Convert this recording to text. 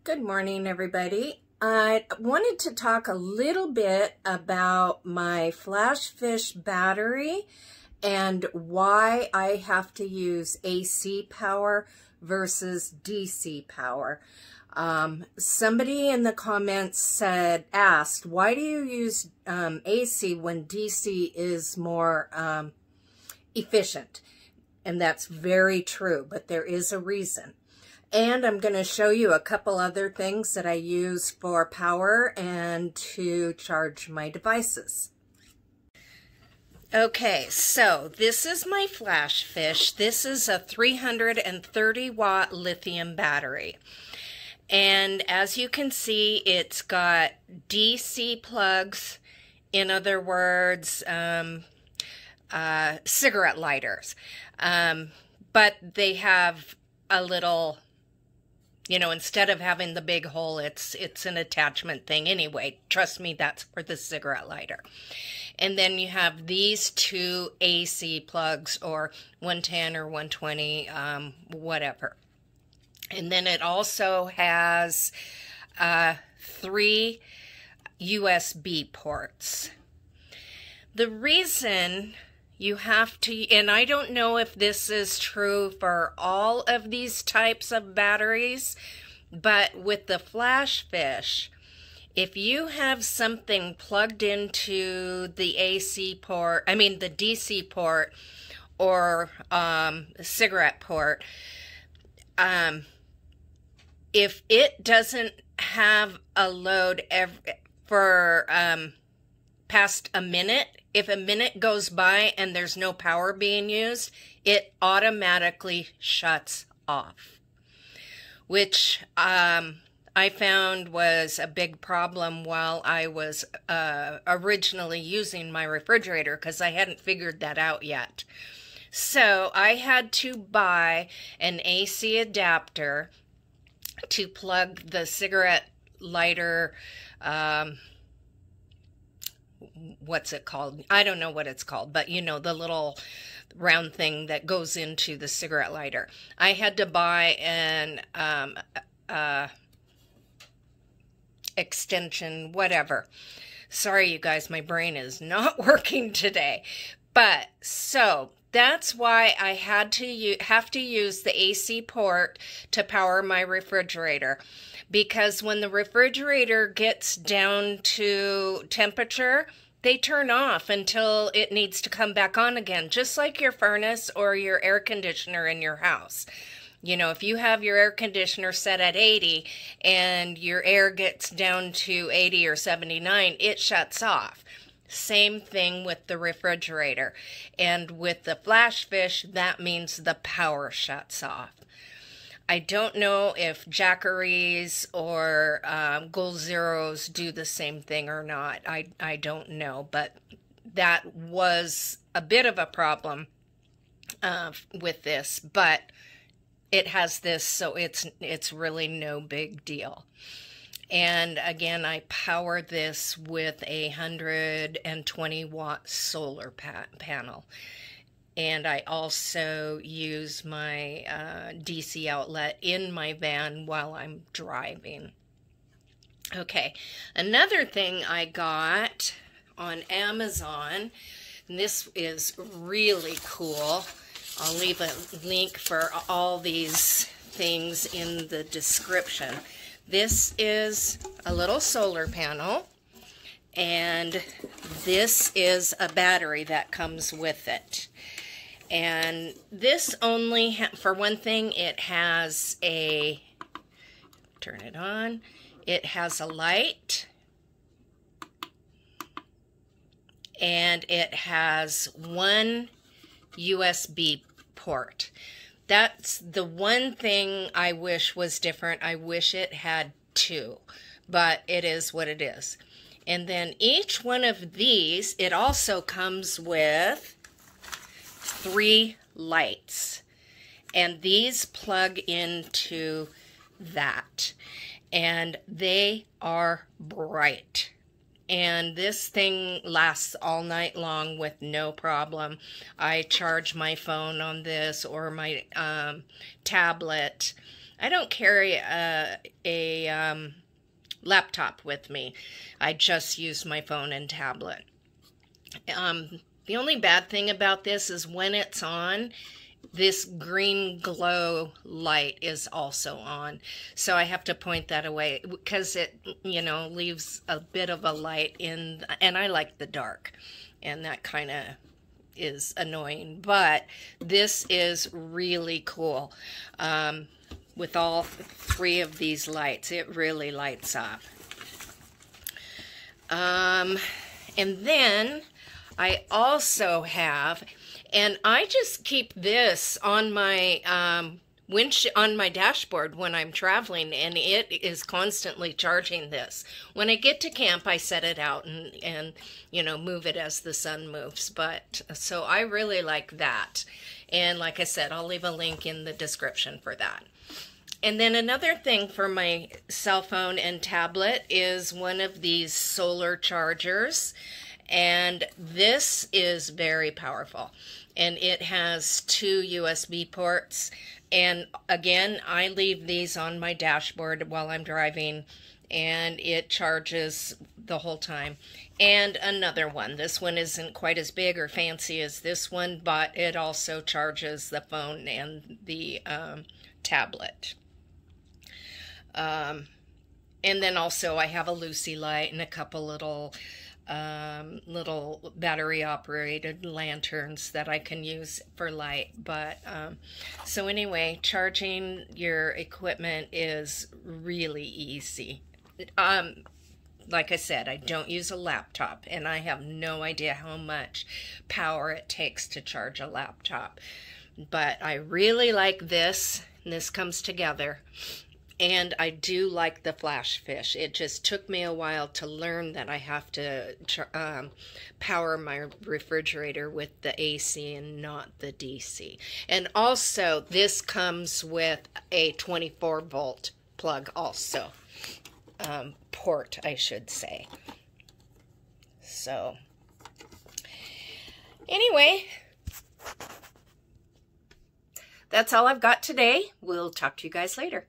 Good morning, everybody. I wanted to talk a little bit about my FlashFish battery and why I have to use AC power versus DC power. Somebody in the comments asked, why do you use AC when DC is more efficient? And that's very true, but there is a reason. And I'm going to show you a couple other things that I use for power and to charge my devices. Okay, so this is my FlashFish. This is a 330 watt lithium battery. And as you can see, it's got DC plugs, in other words, cigarette lighters. But they have a little, you know, instead of having the big hole, it's an attachment thing. Anyway, trust me, that's for the cigarette lighter. And then you have these two AC plugs, or 110 or 120, whatever. And then it also has 3 USB ports. The reason you have to, and I don't know if this is true for all of these types of batteries, but with the FlashFish, if you have something plugged into the AC port, I mean the DC port or cigarette port, if it doesn't have a load for past a minute, if a minute goes by and there's no power being used, it automatically shuts off, which I found was a big problem while I was originally using my refrigerator, because I hadn't figured that out yet. So I had to buy an AC adapter to plug the cigarette lighter, what's it called? I don't know what it's called, but you know, the little round thing that goes into the cigarette lighter. I had to buy an extension, whatever. Sorry, you guys, my brain is not working today. But so that's why I have to use the AC port to power my refrigerator. Because when the refrigerator gets down to temperature, they turn off until it needs to come back on again, just like your furnace or your air conditioner in your house. You know, if you have your air conditioner set at 80 and your air gets down to 80 or 79, it shuts off. Same thing with the refrigerator. And with the FlashFish, that means the power shuts off. I don't know if Jackeries or Gold Zeros do the same thing or not. I don't know, but that was a bit of a problem with this, but it has this, so it's really no big deal. And again, I power this with a 120 watt solar panel. And I also use my DC outlet in my van while I'm driving. Okay, another thing I got on Amazon, and this is really cool. I'll leave a link for all these things in the description. This is a little solar panel, and this is a battery that comes with it. And this only, for one thing, it has a, turn it on, it has a light, and it has one USB port. That's the one thing I wish was different. I wish it had 2, but it is what it is. And then each one of these, it also comes with 3 lights, and these plug into that, and they are bright. And this thing lasts all night long with no problem. I charge my phone on this or my tablet I don't carry a laptop with me. I just use my phone and tablet. The only bad thing about this is when it's on, this green glow light is also on. So I have to point that away because it, you know, leaves a bit of a light in, and I like the dark, and that kind of is annoying. But this is really cool. With all three of these lights, it really lights up. And then I also have, and I just keep this on my on my dashboard when I'm traveling, and it is constantly charging this. When I get to camp, I set it out and you know, move it as the sun moves. But so I really like that. And like I said, I'll leave a link in the description for that. And then another thing for my cell phone and tablet is one of these solar chargers. And this is very powerful. And it has 2 USB ports. And again, I leave these on my dashboard while I'm driving, and it charges the whole time. And another one. This one isn't quite as big or fancy as this one, but it also charges the phone and the tablet. And then also I have a Lucy light and a couple little battery operated lanterns that I can use for light. But so anyway, charging your equipment is really easy. Like I said, I don't use a laptop, and I have no idea how much power it takes to charge a laptop. But I really like this, and this comes together. And I do like the FlashFish. It just took me a while to learn that I have to power my refrigerator with the AC and not the DC. And also, this comes with a 24-volt plug also. Port, I should say. So, anyway, that's all I've got today. We'll talk to you guys later.